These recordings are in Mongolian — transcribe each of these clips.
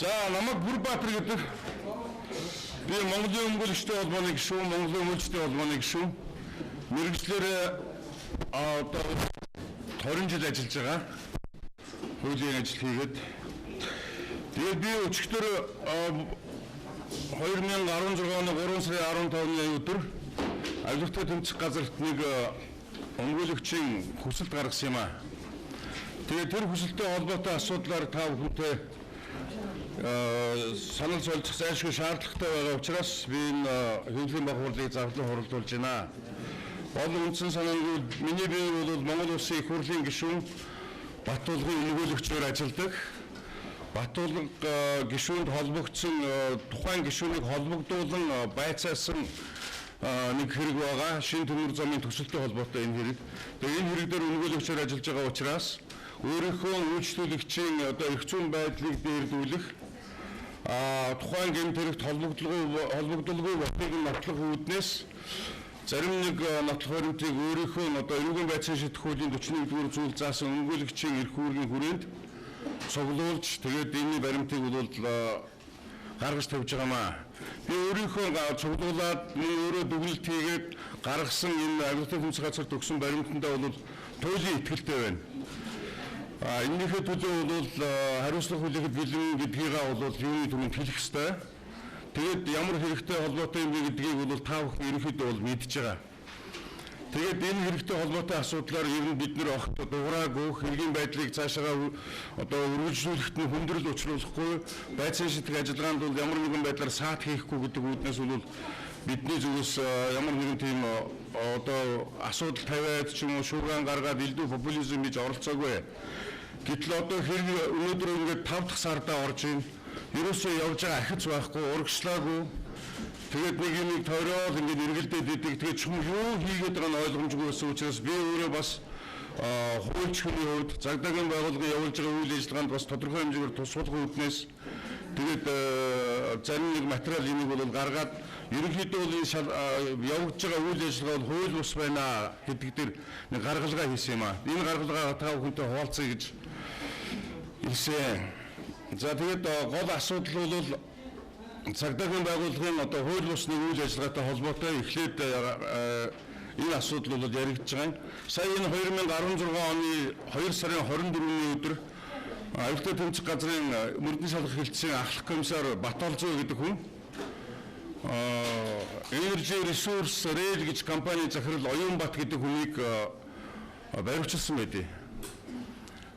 За намайг Бүрбаатар гэдэг би Монголын өмгөөлөгчтэй холбооны гишүүн, Монголын өмгөөлөгчтэй холбооны гишүүн. Мэргэжлэр одоо 20 жил ажиллаж байгаа. Хуулийн ажил хийгээд тэгээд би өчигдөр 2016 оны 3 сарын 15-ны өдөр Авилгатай тэмцэх газарт нэг өмгөөлөгчийн хүсэлт гаргасан юм аа. Тэгээд тэр хүсэлттэй холбоотой асуудлаар та бүхэнтэй санал солилцох зайлшгүй шаардлагатай байгаа учраас би энэ хөгжлийн баг хурлыг зарлан хуралдуулж байна. Олон үндсэн санааны миний бие бол Монгол Улсын их хурлын гишүүн Баттуулгын өмгөөлөгчөөр ажилладаг. Баттуулга гишүүнд холбогдсон тухайн гишүүнийг холбогдуулан байцаасан нэг хэрэг байгаа. Шинэ төмөр замын төсөлтөй холбоотой энэ хэрэг. Тэгээ энэ хэрэг дээр өмгөөлөгчөөр ажиллаж байгаа учраас өөрийнхөө үйлчлүүлэгчийн одоо эрх зүйн байдлыг дээрдүүлэх тухайн гэмтэрэгт холбогдолгүй батыг нотлох үүднээс зарим нэг нотлох баримтыг өөрийнхөө одоо эрүүгийн байцааны шийдэх хуулийн 41-р зүйл заасан өмгөөлөгчийн эрх үүргийн хүрээнд цуглуулж тэгээд энэ баримтыг бол гаргаж тавьж байгаамаа. Би өөрийнхөө цуглуулад өөрөө дүгнэлт хийгээд гаргасан энэ авилгатай тэмцэх газарт өгсөн баримтандаа бол туйлын итгэлтэй байна. Энэхээ төлөө бол хариуцлага хүлээхэд бэлэн гэдгийг бол юуны түрүүнд хэлэх ёстой. Тэгээд ямар хэрэгтэй холбоотой юм бэ гэдгийг бол та бүхэн ерөнхийдөө бол мэдж байгаа. Тэгээд энэ хэрэгтэй холбоотой асуудлаар ер нь бид нэр огт дуурайгүй хэргийн байдлыг цаашаа одоо үргэлжлүүлэхэд нь хүндрэл учруулахгүй байцааны шийдэх ажиллагаанд бол ямар нэгэн байдлаар саат хийхгүй гэдэг үүднээс бол бидний зүгээс ямар нэгэн тийм одоо асуудал тавиад ч юм уу шуургаан гаргаад элдв популизм гэж оролцоогүй. Гэтэл одоо хэрэг өнөөдөр ингээд 5 дахь сардаа орж ийн ерөөсөө явж байгаа ахиц байхгүй урагшлаагүй. Тэгээд нэг юм тойроод ингээд эргэлдээд идэг. Тэгээд ч юм юу хийгээд байгаа нь ойлгомжгүй байсан учраас би өөрөө бас хуульч хүний хувьд цагдаагийн байгууллагын явуулж байгаа үйл ажиллагаанд бас тодорхой хэмжээгээр тусгуулах үүднээс тэгээд зарим нэг материал энийг бол гаргаад ерөнхийдөө бол явагдаж байгаа үйл ажиллагаа бол хууль бус байна гэдэг дээр нэг гаргалгаа хийсэн юм аа. Энэ гаргалгаа та бүхэнтэй хуваалцъя гэж хэлсэн. За тэгээд гол асуудал бол цагдаагийн байгууллагын одоо хууль бусны үйл ажиллагаатай холбоотой эхлээд энэ асуудал бол яригдж байгаа юм. Сая энэ 2016 оны 2 сарын 24-ний өдөр Авилгатай тэмцэх газрын мөрдөн шалгах хэлтсийн ахлах комиссар Батолзоо гэдэг хүн Energy Resource Rail гэж компани захирал Оюунбат гэдэг хүнийг баривчилсан байдیں۔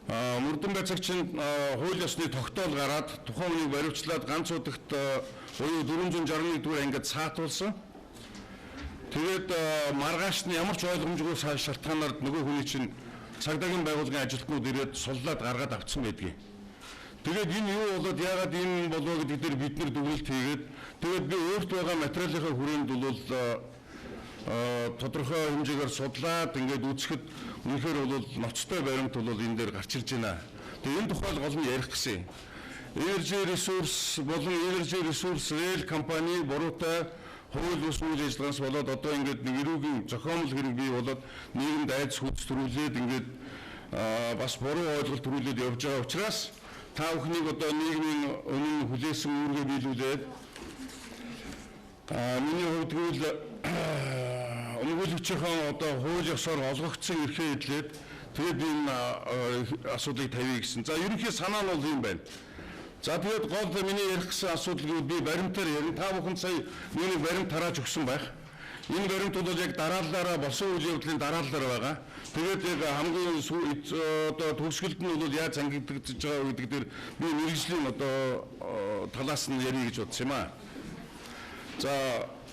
Мөрдөн байцаагчид хууль ёсны тогтоол гараад тухайн хүнийг баривчлаад ганц удагт буюу 461 дугаар ангид саатуулсан. Тэгээд маргааш нь ямар ч ойлгомжгүй шалтгаанаар нөгөө хүний чинь цагдаагийн байгууллагын ажилтнууд ирээд суллаад гаргаад авцсан байдгийг. Тэгээд энэ юу болоод яагаад энэ болов гэдэг дээр бид нэр дүгнэлт хийгээд тэгээд би өөрт байгаа материалынхаа хүрээнд бол тодорхой хэмжээгээр судлаад ингээд үзэхэд үнэхээр бол ноцтой баримт бол энэ дээр гарч ирж байна. Тэгээд энэ тухайл гол нь ярих гэсэн. Energy Resource болон Energy Resource Rail компани буруутай хууль бус үйл ажиллагаанаас болоод одоо ингээд нэг эрүүгийн зохиомл хэрэг бий болоод нийгэмд айдас хүч төрүүлээд ингээд бас буруу ойлголт төрүүлээд явж байгаа учраас та бүхнийг одоо нийгмийн önün хүлээсэн үүргээ биелүүлээд миний хувьд бол өмгөөлөгчийн одоо хууль ёсоор олгогдсон эрхээ эдлээд тэгээд энэ асуудлыг тавья гэсэн. За ерөнхий санаа нь бол юм байна. За тэгээд гол миний ярих гэсэн асуудал би баримтаар ярина. Та бүхэн сая миний баримт тарааж өгсөн байх. Энэ баримт бол яг дараалалаараа болсон үйл явдлын дараалалаар байгаа. Тэгээд яг хамгийн одоо төгсгөлд нь бол яаж ангидагдж байгаа гэдэг дээр би мэргэжлийн одоо талаас нь ярих гэж бодсон юм аа. За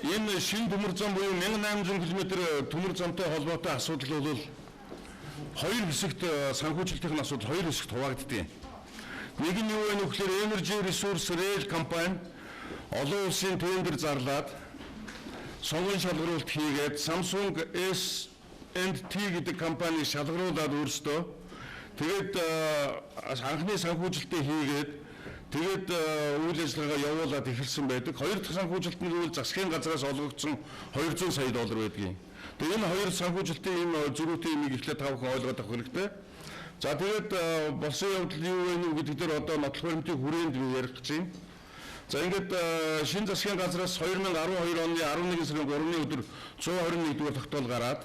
энэ шинэ төмөр зам буюу 1800 км төмөр замтай холбоотой асуудал бол хоёр хэсэгт санхүүжилтийн асуудал хоёр хэсэгт хуваагддаг. Нэг нь юу вэ нөхлөөр Energy Resource Rail компани олон улсын тендер зарлаад сонгон шалгаруулалт хийгээд Samsung S&T гэдэг компани шалгаруулад өөрсдөө тэгээд анхны санхүүжилтээ хийгээд тэгээд үйл ажиллагаа явуулаад эхэлсэн байдаг. Хоёр дахь санхүүжилт нь үйл засгийн газраас олгогдсон 200 сая доллар байдгийг. Тэгээд энэ хоёр санхүүжилтийн энэ зөрүүтэй юмыг эхлээд та бүхэн ойлгоод авах хэрэгтэй. За тэгээд болсон явдал юу вэ гэдэг дээр одоо нотлох баримтын хүрээнд би ярих гэж байна. За ингээд шинэ засгийн газраас 2012 оны 11 сарын 3-ны өдөр 121-р тогтоол гараад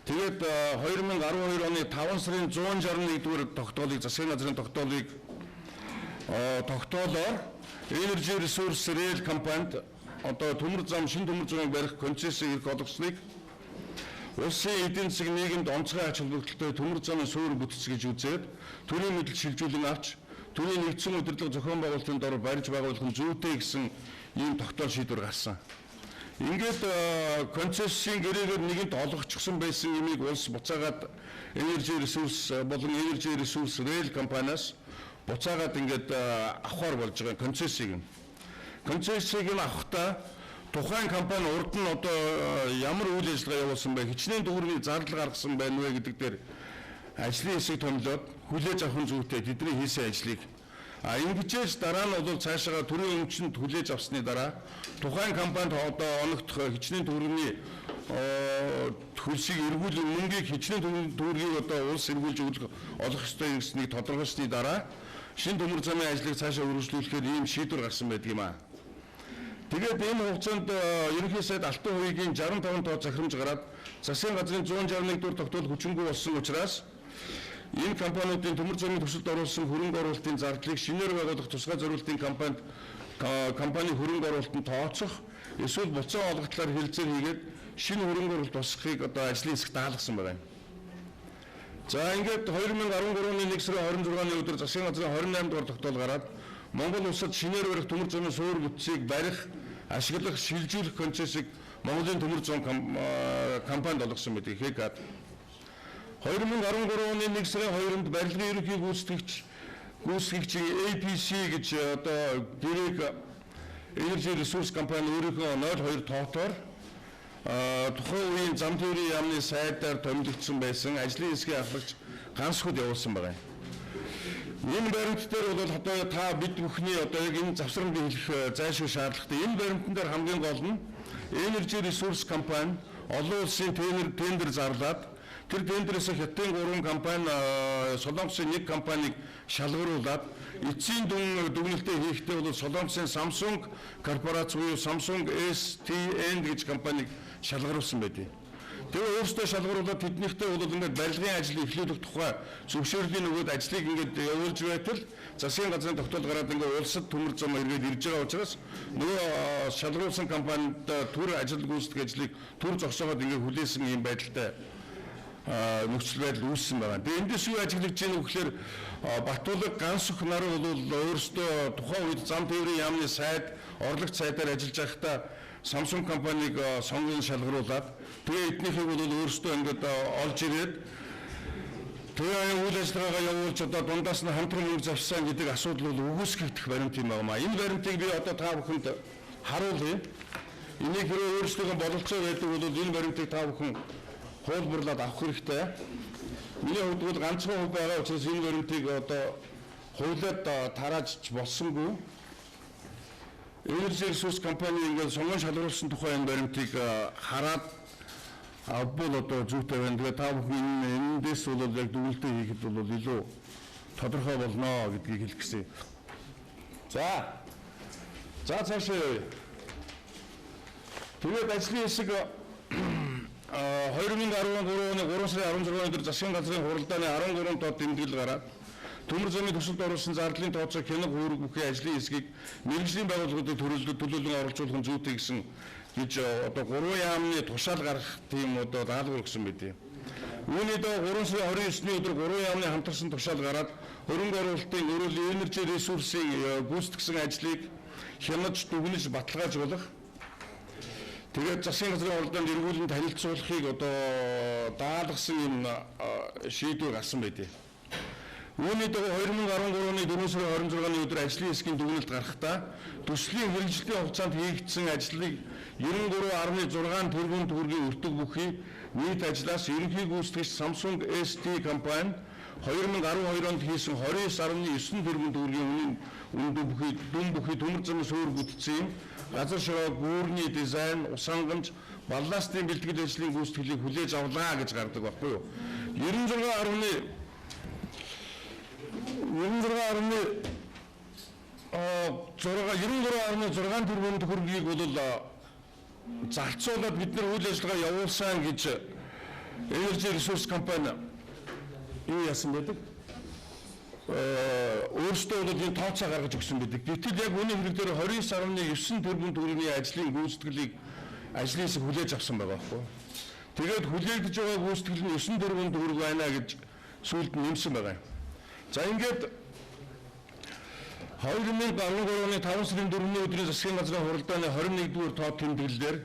тэгээд 2012 оны 5 сарын 161-р тогтоолыг засгийн газрын тогтоолыг тогтоолоор Energy Resource Rail компанид одоо төмөр зам шинэ төмөр замыг барих концессийг ирэх олгосныг улсын эдийн засаг нийгэмд онцгой ач холбогдолтой төмөр замын суурь бүтц гэж үзээд төрийн мэдл шилжүүлэн авч түүний нэгдсэн удирдлага зохион байгуулалтын дор барьж байгуулах нь зүйтэй гэсэн ийм тогтоол шийдвэр гарсан. Ингээд концессийн гэрээгээр нэгэнт олгочихсон байсан юмыг улс буцаагаад Energy Resource болон Energy Resource Rail компаниас буцаагаад ингээд авахар болж байгаа концессийг нь. Концессийг нь авахдаа тухайн компани урд нь одоо ямар үйл ажиллагаа явуулсан бэ? Хичнээн төгрөгийн зардал гаргасан байна вэ гэдэг дээр ажлын хэсэг томлоод хүлээж авах зүйтэй тэдний хийсэн ажлыг ингэж дараа нь бол цаашаа төрийн өмчөнд хүлээж авсны дараа тухайн компанид одоо оногдох хичнээн төгрөгийн хөлсийг эргүүлэн мөнгийг хичнээн төгрөгийг одоо улс эргүүлж олох ёстой гэснийг тодорхойлсны дараа шинэ төмөр замын ажлыг цаашаа үргэлжлүүлэхээр ийм шийдвэр гарсан байдаг юм аа. Тэгээд энэ хугацаанд ерөнхий сайд Алтан хувийн 65 тоо захирамж гараад засгийн газрын 161 дугаар тогтоол хүчингүй болсон учраас энэ компаниудын төмөр замын төсөлд оруулсан хөрөнгө оруулалтын зардлыг шинээр байгуулах тусгай зориулалтын компани хөрөнгө оруулалтанд тооцох эсвэл буцаа олготлоор хэлэлцээр хийгээд шинэ хөрөнгө оруулалт босгохыг одоо ажлын хэсэг даалгасан байна. За ингээд 2013 оны 1 сарын 26-ны өдөр засгийн газрын 28 дугаар тогтоол гараад Монгол улсад шинээр барих төмөр замын суурь бүтцийг барих, ашиглах, шилжүүлэх концессийг Монголын төмөр зам компанид олгосон байдаг ХЭК-ад. 2013 оны 1 сарын 2-нд барилгын ерөнхий гүйцэтгэгчийн APC гэж одоо гэрээг Energy Resource компани өөрийнхөө 02 тоотоор тухайн үеийн зам тээврийн яамны сайдаар томилогдсон байсан ажлын хэсгийн ахлагч ганц хөл явуулсан байна. Энэ баримт дээр бол одоо та бид бүхний одоо яг энэ завсранд хэлэх зайлшгүй шаардлагатай. Энэ баримтан дээр хамгийн гол нь Energy Resource компани олон улсын тендер зарлаад тэр тендерээс хятадын 3 компани Солонгосын 1 компаниг шалгаруулад эцсийн дүгнэлтээ хийхдээ бол Солонгосын Samsung корпорац буюу Samsung STN гэж компаниг шалгаруулсан байдаг. Тэгээ өөрсдөө шалгаруулаад тэднийхтэй бол ингээд барилгын ажил эхлүүлэх тухай зөвшөөрлийн нөгөөд ажлыг ингээд явуулж байтал засгийн газрын тогтоол гараад ингээд улсад төмөр зам эргээд ирж байгаа учраас нөгөө шалгаруулсан компанид төр ажил гүйцэтгэх ажлыг төр зогсоогоод ингээд хүлээсэн юм байдалтай нөхцөл байдал үүссэн байна. Тэгээ эндээс юу ажиглаж байгаа нь гэхээр Батулаг ганц өх нар бол өөрсдөө тухайн үед зам тээврийн яамны сайд, орлогч сайдаар ажиллаж байхдаа Samsung компаниг сонгон шалгаруулад тэгээ эднийхийг бол өөрсдөө ингээд олж ирээд тэгээ үйл ажиллагаагаа явуулж одоо дундаас нь хамтран мөнгө завсан гэдэг асуудал бол үгүйсгэгдэх баримт юм байна. Энэ баримтыг би одоо та бүхэнд харуулъя. Энийг хэрэг өөрсдөө бололцоо байдаг бол энэ баримтыг та бүхэн хуулбарлаад авах хэрэгтэй. Миний хувьд бол ганцхан хувь байгаа учраас энэ баримтыг одоо хуулиад тарааж болсонгүй. Energy Resource компани ингээд сонгон шалгаруулсан тухай энэ баримтыг хараад авбал одоо зүйтэй байна. Тэгээ та бүхэн эндээс бол яг дүгнэлтээ хийхэд бол илүү тодорхой болно гэдгийг хэлэх гэсэн. За цаашаа. Тэгээд ажлын хэсэг 2013 оны 3 сарын 16-ны өдөр засгийн газрын хуралдааны 13 тоо тэмдэглэл гараад төмөр замын төсөлд оруулсан зардлын тооцоо хянах үүрэг бүхий ажлын хэсгийг мэргэжлийн байгууллагуудыг төлөөлөн оруулах нь зүйтэй гэсэн гэж одоо 3 яамны тушаал гаргах тийм одоо даалгавар өгсөн байдیں۔ Үүний доо 3 сарын 29-ний өдөр 3 яамны хамтарсан тушаал гараад хөрөнгө оруулалтын өрөөллийн Energy Resource-ийн гүйцэтгэсэн ажлыг хянаж дүгнэж баталгаажуулах тэгээд засгийн газрын хуралдаанд эргүүлэн танилцуулахыг одоо даалгасан юм шийдвэр гарсан байдیں۔ Үүний дагуу 2013 оны 4 сарын 26-ны өдөр ажлын хэсгийн дүгнэлт гарахдаа төслийн хэрэгжлийн хугацаанд хийгдсэн ажлыг 93.6 тэрбум төгрөгийн өртөг бүхий нийт ажлаас ерөнхий гүйцэтгэгч Samsung ST компани 2012 онд хийсэн 29.9 тэрбум төгрөгийн дүн бүхий төмөр замын суурь бүтцийн газар ширээ гүүрний дизайн, усангамж, балластын бэлтгэл ажлын гүйцэтгэлийг хүлээж авлаа гэж гардаг байхгүй юу? 93.6 тэрбум төгрөгийг бол зарцуулаад бид нар үйл ажиллагаа явуулсан гэж Energy Resource компани юу яасан байдаг? Өөрсдөө бол энэ тооцоо гаргаж өгсөн байдаг. Гэтэл яг үүний хэрэг дээр 29.9 тэрбум төгрөгийн ажлын гүйцэтгэлийг ажлын хэсэг хүлээж авсан байгаа байхгүй. Тэгээд хүлээгдэж байгаа гүйцэтгэл нь 9 тэрбум төгрөг байна гэж сүүлд нэмсэн байгаа юм. За ингээд 2013 оны 5 сарын 4-ний өдрийн засгийн газрын хуралдааны 21-р тоо тэмдэглэлээр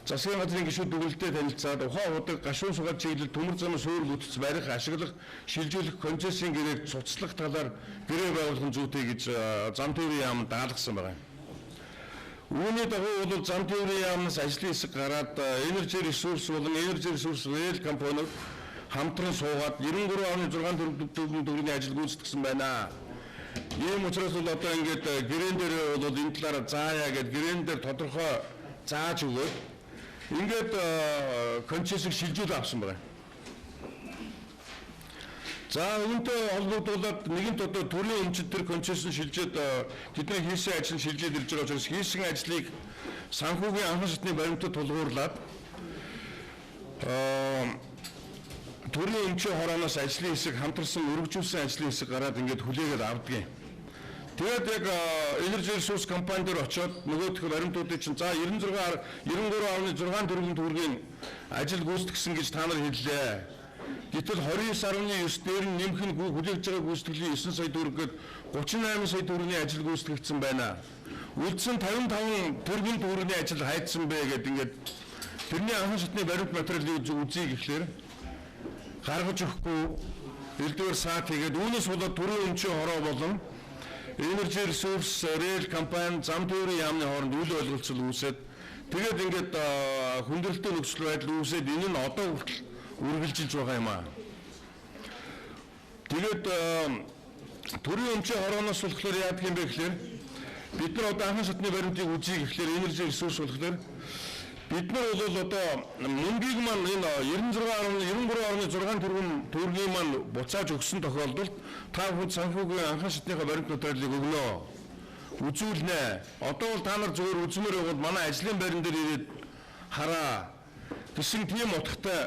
засгийн газрын гишүүд дүгнэлтэд танилцаад ухаан удаг гашуун сугаад чиглэл төмөр зам суурь бүтц барих ашиглах шилжүүлэх концессийн гэрээг цуцлах талаар гэрээ байгуулах зүйтэй гэж зам тээврийн яамд даалгасан байгаа юм. Үүний дагуу бол зам тээврийн яамнаас ажлын хэсэг гараад Energy Resource болон Energy Resource Rail компаниуд хамтран суугаад 93.6 тэрбум төгрөгийн ажил гүйцэтгсэн байна. Ийм учраас бол одоо ингээд гэрээн дээр бол энэ талаараа заая гэд гэрээн дээр тодорхой зааж өгөөд ингээд концессийг шилжүүлж авсан байна. За үүнтэй холбогдуулаад нэгэнт одоо төрийн өмчөд төр концессийг шилжээд тэдний хийсэн ажил нь шилжээд ирж байгаа учраас хийсэн ажлыг санхүүгийн анхан шатны баримтад тулгуурлаад төрийн өмчийн хорооноос ажлын хэсэг хамтарсан өргөжүүлсэн ажлын хэсэг гараад ингээд хүлээгээд авдгийг. Тэгээд яг Energy Resource компани дээр очиод нөгөөх баримтуудыг чинь за 93.6 тэрбум төгрөгийн ажил гүйцэтгсэн гэж та нар хэллээ. Гэтэл 29.9 дээр нь нэмэх нь хүлээгдэж байгаа гүйцэтгэлийн 9 сая төгрөг гээд 38 сая төгрөгийн ажил гүйцэтгэгдсэн байна. Үлдсэн 55 тэрбум төгрөгийн ажил хайдсан бэ гэдэг ингээд тэрний анхан шатны баримт материалыг үзье гэхлээр гаргаж өгөхгүй элдвэр саат хийгээд үүнээс болоод төрийн өмчийн хороо болон Energy Resource Rail компани зам тээврийн яамны хооронд үйл ойлголцол үүсээд тэгээд ингээд хүндрэлтэй нөхцөл байдал үүсээд энэ нь одоо хүртэл үргэлжилж байгаа юм аа. Тэгээд төрийн өмчийн хорооноос болохоор яадаг юм бэ гэхээр бид нар одоо анхан шатны баримтыг үзье гэхлээр Energy Resource болохоор бид нар бол одоо мөнгийг маань энэ 93.6 тэрбум төгрөгийн маань буцааж өгсөн тохиолдолд та бүхэн санхүүгийн анхан шатныхаа баримт материалыг өгнө. Үзүүлнэ. Одоо бол та нар зөвхөн үзмээр явбал манай ажлын байран дээр ирээд хараа гэсэн тийм утгатай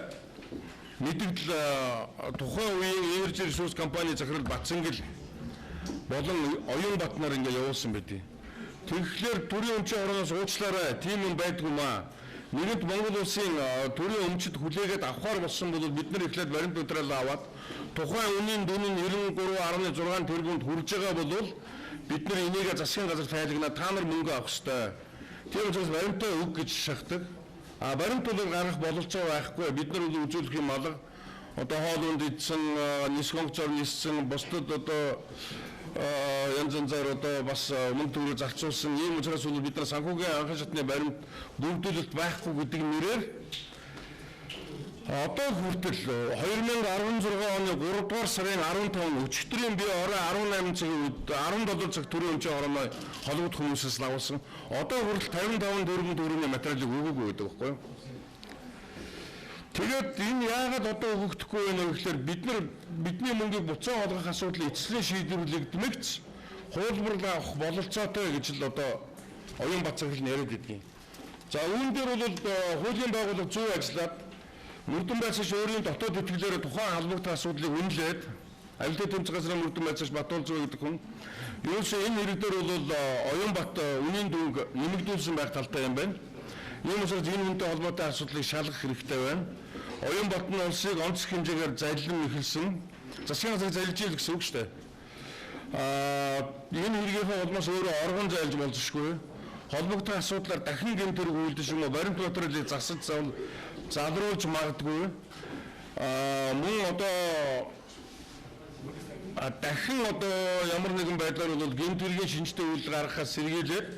мэдээлэл тухайн үеийн Energy Resource компани захирал Батцангил болон Оюнбат нар ингээ явуулсан байдیں۔ Тэгэхээр төрийн өмчийн хорооноос уучлаарай. Тийм юм байдгүй маа. Нэгэнт Монгол улсын төрийн өмчөд хүлээгээд авахар болсон бол бид нар эхлээд баримт материал аваад тухайн үнийн дүн нь 93.6 тэрбумд хүрж байгаа бол бид нар энийг засгийн газар тайлагнаа та нар мөнгө авах ёстой. Тийм учраас баримтаа өг гэж шахдаг. Баримт бол гаргах бололцоо байхгүй. Бид нар үзүүлэх юм алга. Одоо хоолунд идсэн, нисгонгцоор ниссэн, бусдад одоо янз янзаар одоо бас мөнгө төгрөг зарцуулсан ийм учраас бид нар санхүүгийн анхан шатны баримт бүрдүүлэлт байхгүй гэдэг нэрээр одоо хүртэл 2016 оны 3 дугаар сарын 15-нд өчигдрийн би орой 18 цагийн үед 17 цаг төрийн өмчийн хорооно холбогдох хүмүүсээс авсан. Одоо хүртэл 55 тэрбум төгрөгийн материалыг өгөөгүй байдаг байхгүй юу? Тэгээд энэ яагаад одоо өгөхдөггүй вэ гэхээр бидний мөнгийг буцаан олгох асуудлыг эцсийн шийдвэрлэгдмэгц хуулбарлал авах бололцоотой гэж л одоо Оюнбат захирал нь яриад байдгийг. За үүн дээр бол хуулийн байгууллага зөв ажиллаад мөрдөн байцааш өөрийн дотоод итгэлээр тухайн халбогдох асуудлыг үнэлээд авилтын тэмцэх газрын мөрдөн байцааш Батуулзуу гэдэг хүн ерөөсөө энэ хэрэг дээр бол Оюнбат үнийн дүнг нэмэгдүүлсэн байх талтай юм байна. Ийм учраас энэ хүнтэй холбоотой асуудлыг шалгах хэрэгтэй байна. Оюнбат нь улсыг онцлог хэмжээгээр залилан эхэлсэн. Засгийн газрыг залилж ийл гэсэн үг шүү дээ. Энэ хэрэгийнхээ улмаас өөрөө оргон зайлж болзошгүй. Холбогдох асуудлаар дахин гэмтэрэг үйлдэж юм уу баримт материалыг засаж залруулж магадгүй. Мөн одоо дахин одоо ямар нэгэн байдлаар бол гэмтэргийн шинжтэй үйлдэл гаргахаас сэргийлээд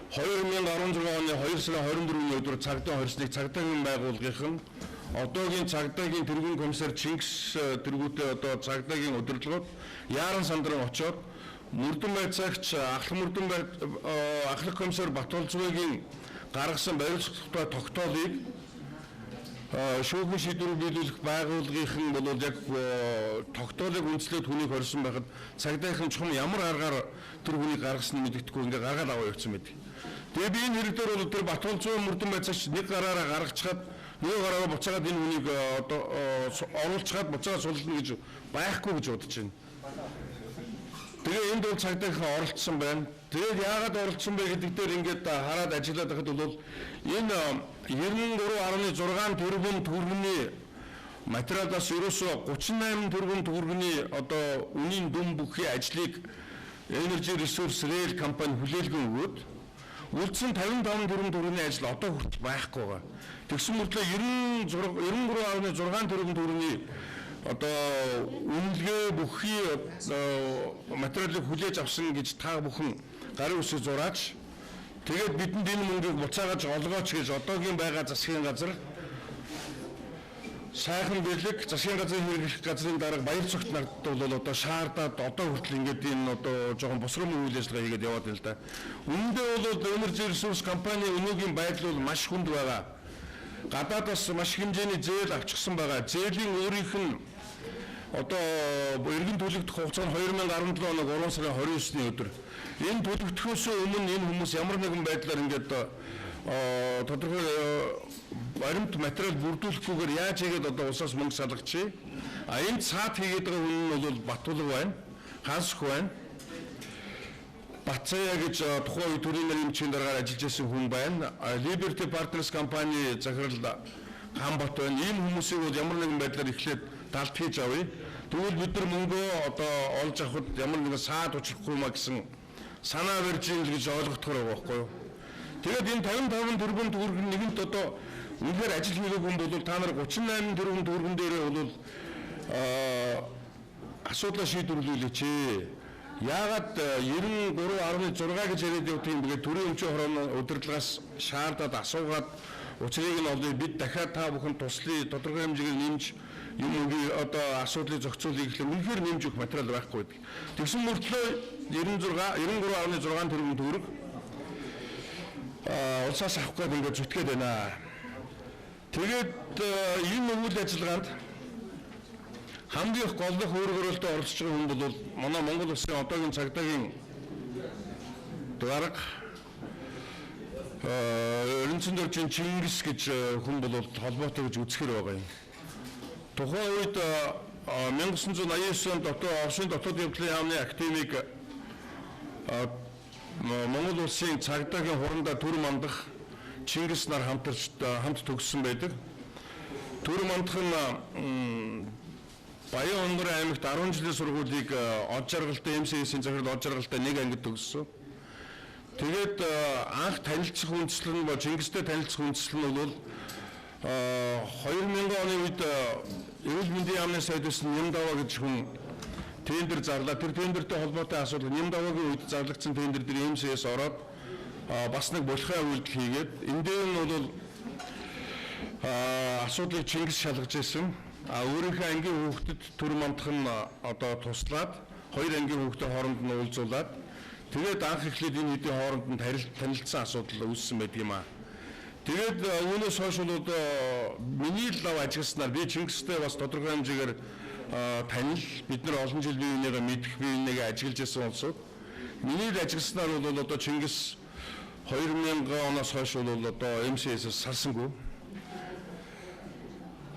2016 оны 2 сарын 24-ний өдөр цагдаа хорсныг цагдаагийн байгууллагын одоогийн цагдаагийн тэргүүн комиссар Чингис тэргүүтэй одоо цагдаагийн удирдлагууд Яаран сандран очоод мөрдөн байцаагч ахлах комиссар Батуулзуугийн гаргасан барилцлагатай тогтоолыг шүүхийн шийдвэрийг биелүүлэх байгууллагын бол яг тогтоолыг үндэслээд хүнийг хорьсон байхад цагдаагийн чухам ямар аргаар тэр хүнийг гаргасан мэддэхгүй ингээ гаргаад аваа явуулсан байдаг. Тэгээ би энэ хэрэг дээр бол тэр Батулзуу мөрдөн байцаач нэг гараараа гаргачихад нөгөө гараараа буцаагаад энэ хүнийг одоо оруулчихад буцаагаад суллана гэж байхгүй гэж бодож байна. Тэгээ энд бол цагдаагийн оролцсон байна. Тэгээд яагаад оролцсон бэ гэдэг дээр ингээд хараад ажиллаад байхад бол энэ 93.6 тэрбум төгрөгийн материалаас ерөөсө 38 тэрбум төгрөгийн одоо үнийн дүн бүхий ажлыг Energy Resource Rail компани хүлээлгэн өгөөд үлдсэн 55 тэрбум төгрөгийн ажил одоо хүртэл байхгүй байгаа. Тэгсэн мөртлөө 93.6 тэрбум төгрөгийн одоо үнэлгээ бүхий материалыг хүлээж авсан гэж та бүхэн гарын үсэг зураач тэгээд бидэнд энэ мөнгийг буцаагааж олгооч гэж одоогийн байгаа засгийн газар сайхан бэлэг засгийн газрын хэрэглэх газрын дарга баяр цогт нарт бол одоо шаардаад одоо хүртэл ингээд энэ одоо жоохон босромын үйл ажиллагаа хийгээд яваад байна л да. Үүндээ бол Energy Resource компани өнөөгийн байдал бол маш хүнд байгаа. Гадаадаас маш хэмжээний зээл авчихсан байгаа. Зээлийн өөрийнх нь одоо эргэн төлөгдөх хугацаа нь 2017 оны 3 сарын 29-ний өдөр. Энэ төлөгдөхөөс өмнө энэ хүмүүс ямар нэгэн байдлаар ингээд тодорхой баримт материал бүрдүүлэхгүйгээр яаж хийгээд одоо усаас мөнгө салгачих. Энэ цаад хийгээд байгаа хүн нь бол Батулга байна. Хансх байна. Батцая гэж тухайн үе төрийн нарийн эмчийн дараагаар ажиллаж байсан хүн байна. Liberty Partners компани захирал Хамбат байна. Энэ хүмүүсийг бол ямар нэгэн байдлаар эхлээд талт хийж авъя. Тэгвэл бид нар мөнгөө одоо олж авахд ямар нэгэн саад учрахгүй маа гэсэн санаа барьж ийн гэж ойлгохдоор байгаа байхгүй юу. Тэгээд энэ 55 тэрбум төгрөг нэгэнт одоо үнэхээр ажил хийгээгүй юм бол та нар 38 тэрбум төгрөгөн дээрээ бол асуудлаа шийдвэрлүүлээч. Яагаад 93.6 гэж яриад явдаг юм бэ? Төрийн өмчийн хорооны удирдлагаас шаардаад асуугаад учрыг нь олъё бид дахиад та бүхэн туслая тодорхой хэмжээгээр нэмж юм одоо асуудлыг зохицуулъя гэхлээр үнэхээр нэмж өгөх материал байхгүй байдаг. Тэгсэн мөртлөө 93.6 тэрбум төгрөг улсаас авах гэдэг ингээд зүтгээд байна. Тэгээд энэ үйл ажиллагаанд хамгийн их голлох өөрөөрөлтөд оролцож байгаа хүн бол манай Монгол Улсын одоогийн цагдаагийн дарга Өрнцөндөржин Чингис гэж хүн бол холбоотой гэж үзэхэр байгаа юм. Тухайн үед 1989 онд Орсын дотоод явдлын яамны академик Монгол Улсын цагдаагийн хурандаа төр мандах Чингис нар хамт төгссөн байдаг. Төр мандах нь Баян Онгор аймагт 10 жилийн сургуулийг од жаргалтай MCS-ийн захирал од жаргалтай нэг ангид төгссөн. Тэгээд анх танилцах үндслэл нь Чингистэй танилцах үндслэл нь бол 2000 оны үед эрүүл мэндийн яамны сайд байсан Нямдаваа гэж хүн тендер зарлаа. Тэр тендертэй холбоотой асуудал Нямдаваагийн үед зарлагдсан тендер дээр MCS ороод бас нэг болохын үйлдэл хийгээд энэ дээр нь бол асуудлыг Чингис шалгаж ирсэн. Өөрийнхөө ангийн хүүхдэд төр мандах нь одоо туслаад хоёр ангийн хүүхдийн хооронд нь уулзуулад тэгээд анх эхлээд энэ хэдийн хооронд нь танилцсан асуудал үүссэн байдаг юм аа. Тэгээд үүнээс хойш бол миний лав ажилласнаар би Чингистэй бас тодорхой хэмжээгээр танил бид нар олон жил бие бинийгээ мэдэх бие бинийгээ ажиллаж байсан улсууд. Миний ажилласнаар бол одоо Чингис 2000 оноос хойш бол одоо MCS-с сарсангүй.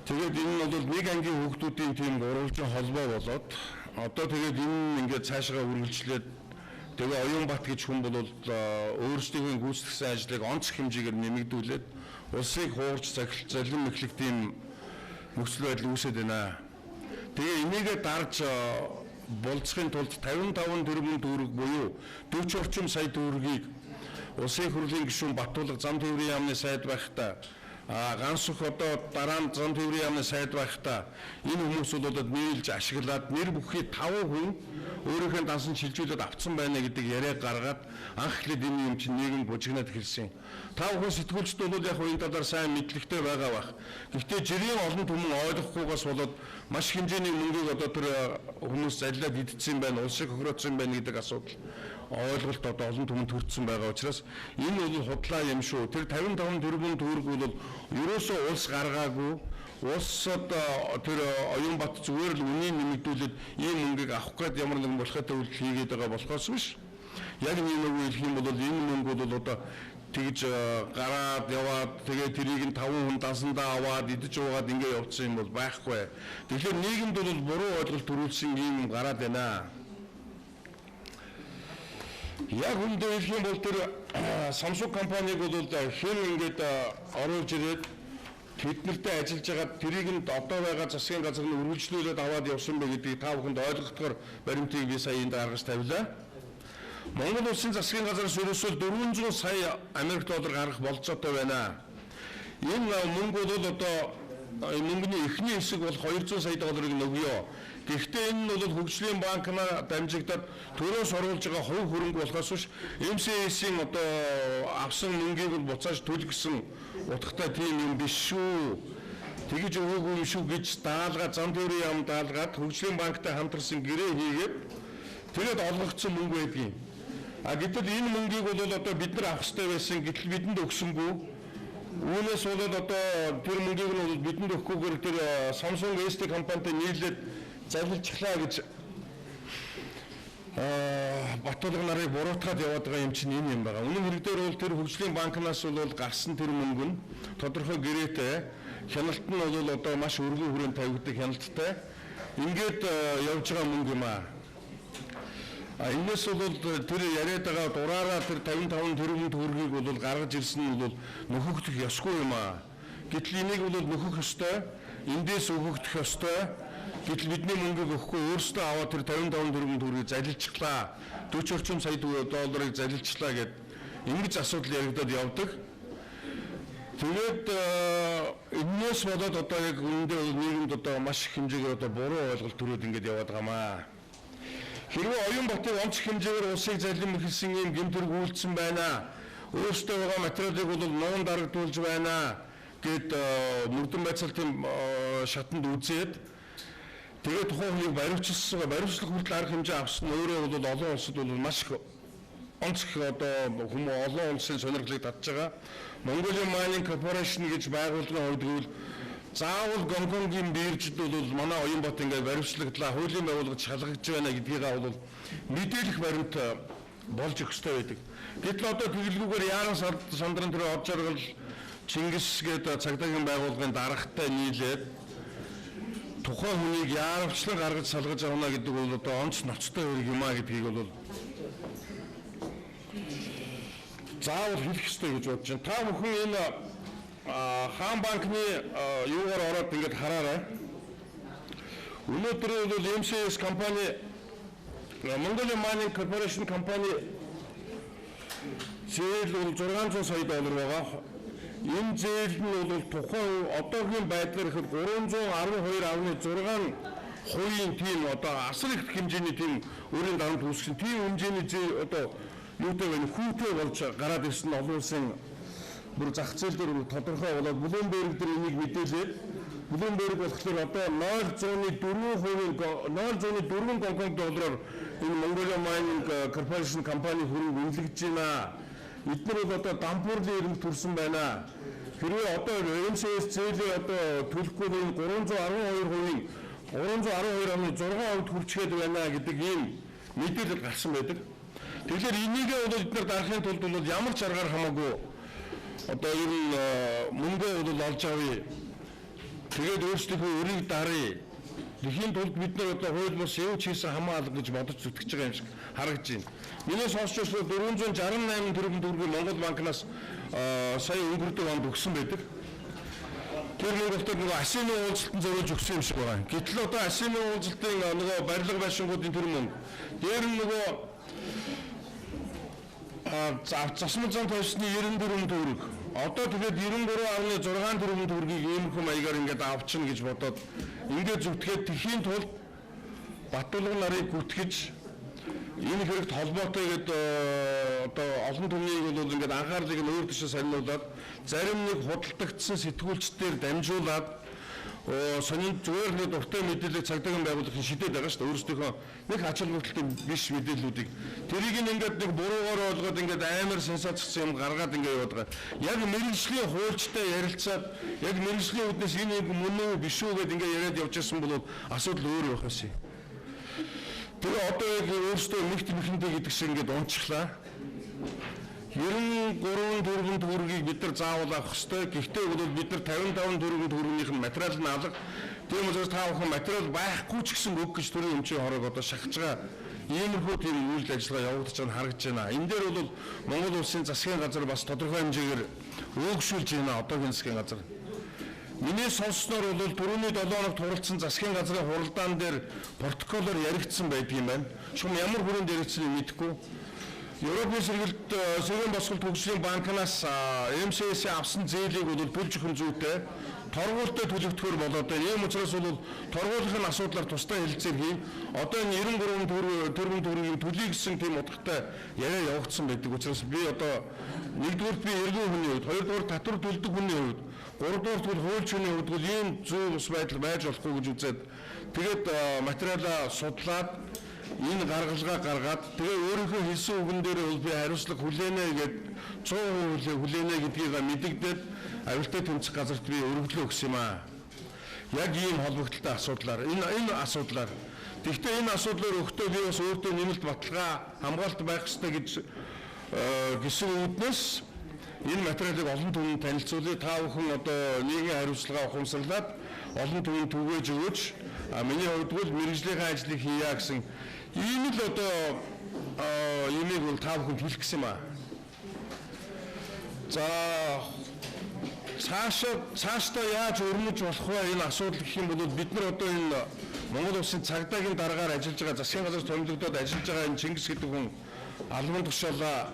Тэгээд энэ нь бол нэг ангийн хүүхдүүдийн тийм гурвалжин холбоо болоод одоо тэгээд энэ ингээд цаашгаа үргэлжлээд тэгээ Оюнбат гэж хүн бол өөрсдийн гүйцэтгэсэн ажлыг онцгой хэмжээгээр нэмэгдүүлээд улсыг хуурч залхим мэхлэх тийм нөхцөл байдал үүсэж байна. Тэгээ энийгээ дарж болцохын тулд 55 тэрбум төгрөг буюу 40 орчим сая төгрөгийг улсын хурлын гишүүн Батулга зам тээврийн яамны сайд байхдаа гансөх одоо дараа нь зам тээврийн яамны сайд байхдаа энэ хүмүүс бол нийлж ашиглаад нэр бүхий 5 хүн өөрийнхөө дансан шилжүүлээд авцсан байна гэдэг яриа гаргаад анх эхлээд энэ юм чинь нийгэм бужигнаад хэлсэн. Та бүхэн сэтгүүлчд бол яг энэ талаар сайн мэдлэгтэй байгаа бах. Гэхдээ жирийн олон түмэн ойлгохгүйгээс болоод маш хэмжээний мөнгийг одоо тэр хүмүүс заллаад идсэн байна, улсыг хохироцсон байна гэдэг асуудал ойлголт одоо олон түмэнд төрсэн байгаа учраас энэ бол худлаа юм шүү. Тэр 55 тэрбум төгрөг бол ерөөсөө улс гаргаагүй. Улс одоо тэр Оюнбат зүгээр л үнийн нэмэгдүүлээд ийм мөнгийг авах гээд ямар нэгэн болохотой үйлдэл хийгээд байгаа болохоос биш. Яг нэг үг хэлэх юм бол энэ мөнгө бол одоо тэгж гараад яваад тэгээд тэрийг нь 5 хүн дансандаа аваад идэж уугаад ингэ явуулсан юм бол байхгүй. Тэгэхээр нийгэмд бол буруу ойлголт төрүүлсэн юм гараад байна. Яг үндэ хэлэх юм бол тэр Samsung компаниг бол хэн ингээд оруулж ирээд тэднэртэй ажиллаж байгаа тэрийг нь одоо байгаа засгийн газар нь үргэлжлүүлээд аваад явсан бэ гэдгийг та бүхэнд ойлгохдоор баримтыг би сая энд гаргаж тавилаа. Монгол улсын засгийн газараас ерөөсөө 400 сая Америк доллар гаргах болцоотой байна. Энэ мөнгө бол одоо мөнгөний эхний хэсэг бол 200 сая долларыг нөгөө. Гэхдээ энэ нь бол хөгжлийн банкнаа дамжигдаад төрөөс оруулж байгаа хувь хөрөнгө болохоос биш МСС-ийн одоо авсан мөнгийг бол буцааж төлгөсөн утгатай тийм юм биш шүү. Тэгж өгөөгүй юм шүү гэж даалгаад зам тээврийн яам даалгаад хөгжлийн банктай хамтарсан гэрээ хийгээд тэгээд олгогдсон мөнгө байдгийг. А гэтэл энэ мөнгийг бол одоо бид нар авах хэрэгтэй байсан гэтэл бидэнд өгсөнгүй. Үүнээс болоод одоо тэр мөнгийг нь бидэнд өгөхгүйгээр тэр Samsung ST компанитай нийлээд залилжглаа гэж Батулга нарыг буруутгаад яваад байгаа юм чинь энэ юм байгаа. Үнэн хэрэгдээр бол тэр хөгжлийн банкнаас бол гарсан тэр мөнгө нь тодорхой гэрээтэй хяналт нь бол одоо маш өргөн хүрээнд тавигддаг хяналттай ингээд явж байгаа мөнгө юм аа. Энэс бол тэр яриад байгаа дураараа тэр 55 тэрбум төгрөгийг бол гаргаж ирсэн нь бол нөхөгдөх ёсгүй юм аа. Гэтэл энийг бол нөхөх ёстой, эндээс өгөгдөх ёстой. Гэтэл бидний мөнгөийг өгөхгүй өөрсдөө аваад тэр 55 тэрбум төгрөгийг залилжглаа. 40 орчим сая долларыг залилжглаа гэд ингэж асуудал яригадад явдаг. Тэгээд энэс болоод одоо яг үүндээ нийгэмд одоо маш их хэмжээгээр одоо буруу ойлголт төрөөд ингэж яваад байгаамаа. Хэрвээ Оюнбатыг онц хэмжээгээр улсыг залим эхэлсэн юм гэмтэрэг үйлдсэн байна. Өөрсдөө байгаа материалыг бол нуун дарагдуулж байна гэд мөрдөн байцаалтын шатанд үзээд тэгээд тухайн хүнийг баривчлах хүртэл арга хэмжээ авсан нь өөрөө бол олон улсад бол маш их онц их одоо хүмүүс олон улсын сонирхлыг татж байгаа. Mongolian Mining Corporation гэж байгууллагын хувьд гэвэл заавал Гонконгийн биржид бол манай Оюнбат ингээд баримтлагдлаа хуулийн байгууллагад шалгагдж байна гэдгийг бол мэдээлэх баримт болж өгөх ёстой байдаг. Гэтэл одоо тэгэлгүйгээр Яаран сандрын тэр од жаргал Чингис гэдэг цагдаагийн байгууллагын дарагтай нийлээд тухайн хүнийг яарвчлан гаргаж салгаж авна гэдэг бол одоо онц ноцтой хэрэг юм а гэдгийг бол заавал хэлэх ёстой гэж бодож байна. Та бүхэн энэ хаан банкны юугаар ороод ингэж хараарай. Өнөөдөр бол MCS компани Mongolian Mining Corporation компани зээл бол 600 сая доллар байгаа. Энэ зээл нь бол тухайн одоогийн байдлаар ихэд 312.6% тийм одоо асар их хэмжээний тийм өөрийн дарамт үүсгэн тийм хэмжээний зээл одоо юутай байна хүүтэй болж гараад ирсэн нь олон улсын бүр зах зээл дээр тодорхой болоод Bloomberg дээр энийг мэдээлээд Bloomberg болохоор одоо 0.4% Гонконг доллараар энэ Mongolian Mining Corporation компани хөрөнгө үнэлэгдэж байна. Эдгээр бол одоо дампуурлын ирэмт төрсэн байна. Хэрвээ одоо MCS зээлээ одоо төлөхгүй нь 312.6% хүрчгээд байна гэдэг ийм мэдээлэл гарсан байдаг. Тэгэхээр энийгээ бол эдгээр дарахын тулд бол ямар ч аргаар хамаагүй одоо энэ мөнгөө бол олж авъя. Тэгээд өөрсдийнхөө өрийг даръя. Тэхийн тулд бид нар одоо хууль бус юу ч хийсэн хамаа алга гэж бодож зүтгэж байгаа юм шиг харагдаж байна. Миний сонсч байсан 468 тэрбум төгрөгийг Монгол банкнаас сая өнгөрдөг онд өгсөн байдаг. Тэр нөхөд нөгөө Асины уулзалтанд зориулж өгсөн юм шиг байна. Гэтэл одоо Асины уулзалтын нөгөө барилга байшингуудын тэр мөнгө дээр нөгөө засмал зам тавьсны 94 төгрөг. Одоо тэгээд 93.6 тэрбум төгрөгийг иймэрхүү маягаар ингээд авчихна гэж бодоод ингээд зүтгээд тэхийн тулд Батулга нарыг гүтгэж энэ хэрэгт холбоотой гэдэг одоо олон түмнийг бол ингээд анхаарлыг нь өөр төшөө сарниулаад зарим нэг худалдагдсан сэтгүүлчдээр дамжуулаад сонин зүгээр нэг дуртай мэдээлэл цагдаагийн байгууллагын шидэд байгаа шүү дээ. Өөрсдийнхөө нэг ач холбогдолтой биш мэдээллүүдийг тэрийг ингээд нэг буруугаар ойлгоод ингээд амар сенсацсан юм гаргаад ингээд яваад байгаа. Яг мэрэгжлийн хуульчтай ярилцаад яг мэрэгжлийн үднэс энэ нэг мөн үү биш үү гэдээ ингээд яриад явж байсан бол асуудал өөр байх байсан. Тэгээ одоо яг өөрсдөө нэгт мэхэндээ гэдэг шиг ингээд унцглаа. 93 төгрөгийн төгрөгийг бид нар заавал авах ёстой. Гэхдээ бол бид нар 55 төгрөгийн төгрөгийнх нь материал нь алга. Тийм учраас та бүхэн материал байхгүй ч гэсэн өг гэж төрийн өмчийн хорог одоо шахаж байгаа. Иймэрхүү тийм үйл ажиллагаа явагдаж байгааг харагдаж байна. Энэ дээр бол Монгол Улсын засгийн газар бас тодорхой хэмжээгээр өөгшүүлж байна одоогийн засгийн газар. Миний сонссноор бол түрүүний 7 хоногт хуралдсан засгийн газрын хуралдаан дээр протоколоор яригдсан байдаг юм байна. Шум ямар хүрээнд яригдсаныг мэдэхгүй. Европын сэргэлт босголт хөгжлийн банкнаас МСС авсан зээлийг бол бүрж өхөн зүйтэй торгуультай төлөгдөхөр болоод байна. Ийм учраас бол торгуулийн асуудлаар тусдаа хэлэлцээр хий. Одоо энэ 93 төгрөгийн төлөй гэсэн тийм утгатай яриа явагдсан байдаг. Учраас би одоо нэгдүгürt би эргэн хүний хувьд, хоёрдугаар татвар төлдөг хүний хувьд, гуравдугаар бол хуульч хүний хувьд бол ийм зөв ус байдал байж болохгүй гэж үзээд тэгээд материалаа судлаад энэ гаргалгаа гаргаад тэгээ өөрийнхөө хэлсэн үгэн дээр бол би хариуцлага хүлээнэ гэд 100% хүлээнэ гэдгийг мэдэгдээд аюултай тэмцэх газарт би өргөдлөө өгсөн юм аа. Яг ийм холбогдолтой асуудлаар энэ асуудлаар тэгвэл энэ асуудлаар өгтөө би бас өөртөө нэмэлт баталгаа хамгаалалт байх ёстой гэсэн үднэс энэ материалыг олон түмэнд танилцуулъя. Та бүхэн одоо нийгмийн хариуцлага ухамсарлаад олон түмэнд түгээж өгөөч. Миний хувьд бол мэрэгжлийн ажлыг хийя гэсэн ийм л одоо юмыг бол та бүхэнд хэлэх гэсэн юм аа. За цаашдаа яаж өрнөж болох вэ энэ асуудал гэх юм бол бид нар одоо энэ Монгол Улсын цагдаагийн дараагаар ажиллаж байгаа засгийн газар томилогдоод ажиллаж байгаа энэ Чингис гэдэг хүн албан тушаалаа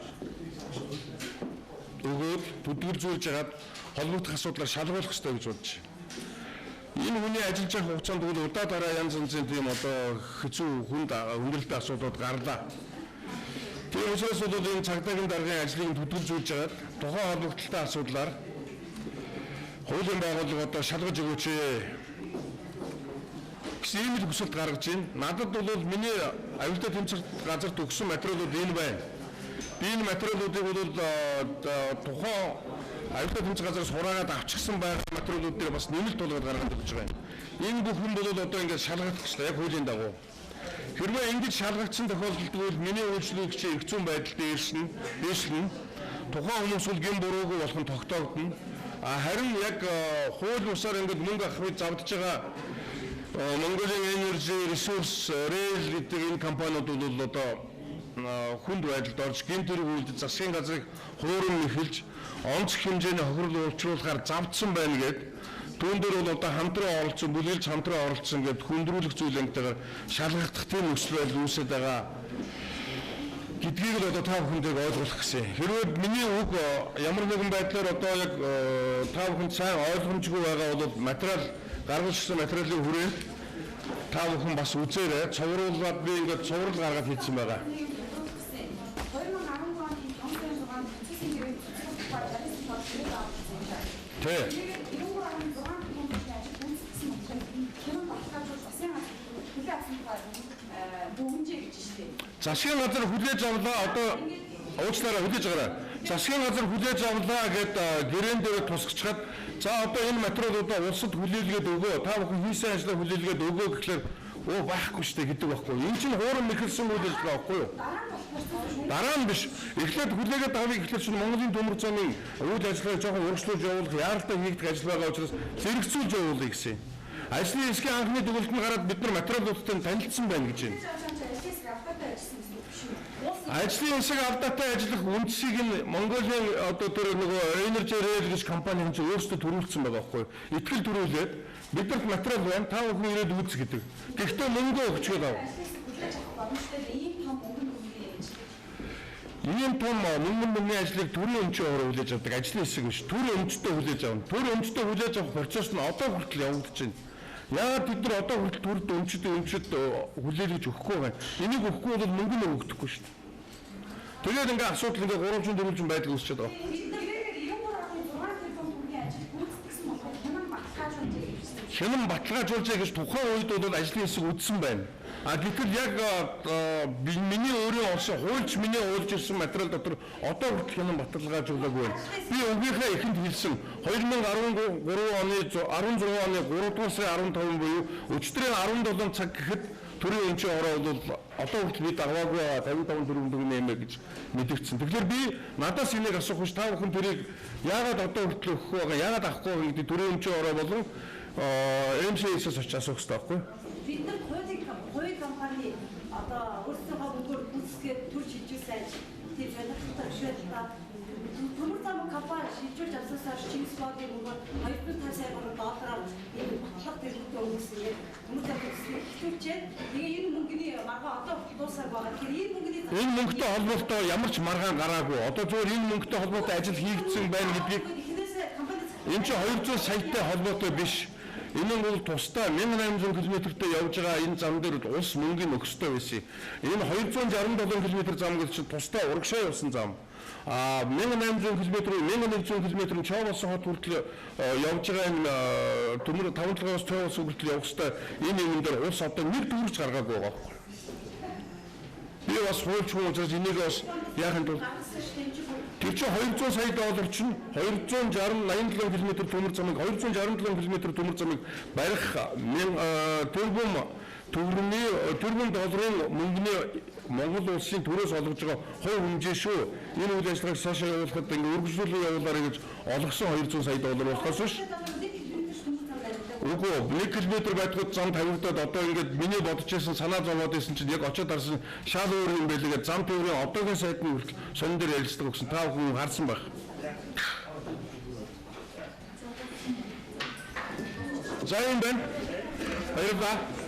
өгөөд бүдгэлзүүлж хагаад холбогдох асуудлаар шалгуулах ёстой гэж бодож байна. Энэ хүний ажиллаж байгаа хугацаанд бол удаа дараа янз янзын тийм одоо хэцүү хүнд өндөрлөлтөй асуудлууд гарлаа. Тийм учраас бол энэ цагдаагийн даргын ажлыг төдөлжүүлж хагаад тухайн холбогдолтой асуудлаар хуулийн байгууллага одоо шалгаж өгөөч гэсэн ийм л хүсэлт гаргаж байна. Надад бол миний аюултай тэмцэх газарт өгсөн материалууд энэ байна. Би энэ материалуудыг бол тухайн аюултай тэмцэх газраас хураагаад авчихсан байгаа материалууд дээр бас нэмэлт тулгаад гаргаад өгч байгаа юм. Энэ бүхэн бол одоо ингээд шалгагдах хэрэгтэй яг хуулийн дагуу. Хэрвээ ингэж шалгагдсан тохиолдолд бол миний үйлчлүүлэгч эрх зүйн байдал дээшлэн тухайн хүмүүс бол гин буруугүй болох нь тогтоогдно. Харин яг хууль бусаар ингээд мөнгө авахыг завдж байгаа Mongolia Energy Resource Rail гэдэг энэ компаниуд бол одоо хүнд байдалд орж гэмт хэрэг үйлдэл засгийн газрыг хуурын нэхэлж онцгой хэмжээний хохирол уучруулахаар завдсан байна гэд түүн дээр бол одоо хамтран оролцсон, бүлэглэж хамтран оролцсон гэд хүндрүүлэх зүйл ангитайгаар шалгагдах тийм нөхцөл байдал үүсэж байгаа гэдгийг л одоо та бүхэндээ ойлгох гэсэн. Хэрвээ миний үг ямар нэгэн байдлаар одоо яг та бүхэнд сайн ойлгомжгүй байгаа бол материал гаргуулсан материалын хүрээнд та бүхэн бас үзээрэй. Цовруулаад би ингээд цоврал гаргаад хийсэн байгаа. Засгийн газар хүлээж авлаа одоо уучлаарай хүлээж агараа. Засгийн газар хүлээж авлаа гэд гэрээн дээр тусгачаад за одоо энэ материалуудаа улсад хүлээлгээд өгөө. Та бүхэн хийсэн ажлаа хүлээлгээд өгөө гэхлээр байхгүй штэ гэдэг байхгүй. Энэ чинь хуурын мэхэлсэн үйл ажиллагаа байхгүй юу? Дараа нь биш. Эхлээд хүлээгээд авъя гэхлээр чинь Монголын төмөр зооны үйл ажиллагааг жоохон урагшлуулж явуулах, яаралтай хийгдэх ажил байгаа учраас зэрэгцүүлж явуулъя гэсэн. Ажлын хэсгийн анхны төгөлд нь гараад бид нар материалуудтай танилцсан байна гэж байна. Ажлын хэсэг алдаатай ажиллах үндсийг нь Mongolia одоо тэр нөгөө Energy Rail гэж компани хэмжээ өөрсдөө төрүүлсэн байгаа байхгүй юу? Итгэл төрүүлээд бидэрт материал байна, та бүхэн ирээд үүс гэдэг. Гэхдээ мөнгө өгчгээд ав. Ийм том мөнгөний ажлыг төрийн өмчөөр хүлээж авдаг ажлын хэсэг биш. Төрийн өмчтөд хүлээж авна. Төрийн өмчтөд хүлээж авах процесс нь одоо хүртэл явагдаж байна. Яагаад бид нар одоо хүртэл төрд өмчөд хүлээлгэж өгөхгүй байна. Энийг өгөхгүй бол мөнгө нь өгөхгүй шүү дээ. Тэгээд ингээ асуудал ингээ 3-4 байдал үүсчихэд байгаа. хянан баталгаажуулж гэж тухайн үед бол ажлын хэсэг үдсэн байна. Гэтэл яг миний өөрийн олсон хуульч миний уулж ирсэн материал дотор одоо хүртэл хянан баталгаажуулаагүй байна. Би өгийнхээ эхэнд хэлсэн 2013 оны 16 оны 3 дугаар сарын 15 буюу өчигдрийн 17 цаг гэхэд төрийн өмчийн ороо бол одоо хүртэл би дагваагүй 55 төгрөг нэмэ гэж мэдэгдсэн. Тэгэхээр би надаас энийг асуух биш, та бүхэн тэрийг яагаад одоо хүртэл өгөх байгаа, яагаад авахгүй байгаа гэдэг төрийн өмчийн ороо болон МС-ээс очиж асуух хэрэгтэй байхгүй? Бид нар хуулийн компани одоо өөрсдийнхөө бүгд үүсгээд төрж хижүүлсэн тийм сонирхолтой бишээ та төмөр зам компани шийдвэрж авсасаар Чингис Боодын бүгд 250 сая доллараар энэ батлах төлөвтэй өгсөн. Төмөр зам төсвийг хичүүлчихэд тэгээ энэ мөнгөний маргаа одоо дуусаар байгаа. Тэгэхээр энэ мөнгөний энэ мөнгөтэй холбоотой ямар ч маргаан гараагүй. Одоо зөвхөн энэ мөнгөтэй холбоотой ажил хийгдсэн байна гэдгийг энэ чинь 200 саятай холбоотой биш. Энэ нь бол тусдаа 1800 км-тэй явж байгаа энэ зам дээр улс мөнгөний өгсөй байсан. Энэ 267 км зам гэж чинь тусдаа урагшаа явсан зам. 1800 км, 1100 км Чоолсон хот хүртэл явж байгаа энэ төмөр 5-7-оос Чоолс хүртэл явах хэвээр энэ юм дээр улс одоо нэг төгрөг гаргаагүй байгаа байхгүй. Би бас хуульч хүн учраас энийг бас яахын тулд тэр чинь 200 сая доллар чинь 287 км төмөр замыг 267 км төмөр замыг барих тэрбум долларын мөнгөний Монгол улсын төрөөс олгож байгаа хувь хэмжээ шүү. Энэ үйл ажиллагааг цаашаа явуулахад ингээ үргэлжлүүлэн явуулаарай гэж олгосон 200 сая доллар болохоос биш. Үгүй 1 км байтугай зам тавигдаад одоо ингээд миний бодож байсан санаа зовоод байсан чинь яг очиод харсан шал өөр юм байлээ. Зам төврийн одоогийн сайдны хүртэл сонин дээр ярилцдаг гэсэн та бүхэн харсан байх. За юм байна. Баярлалаа.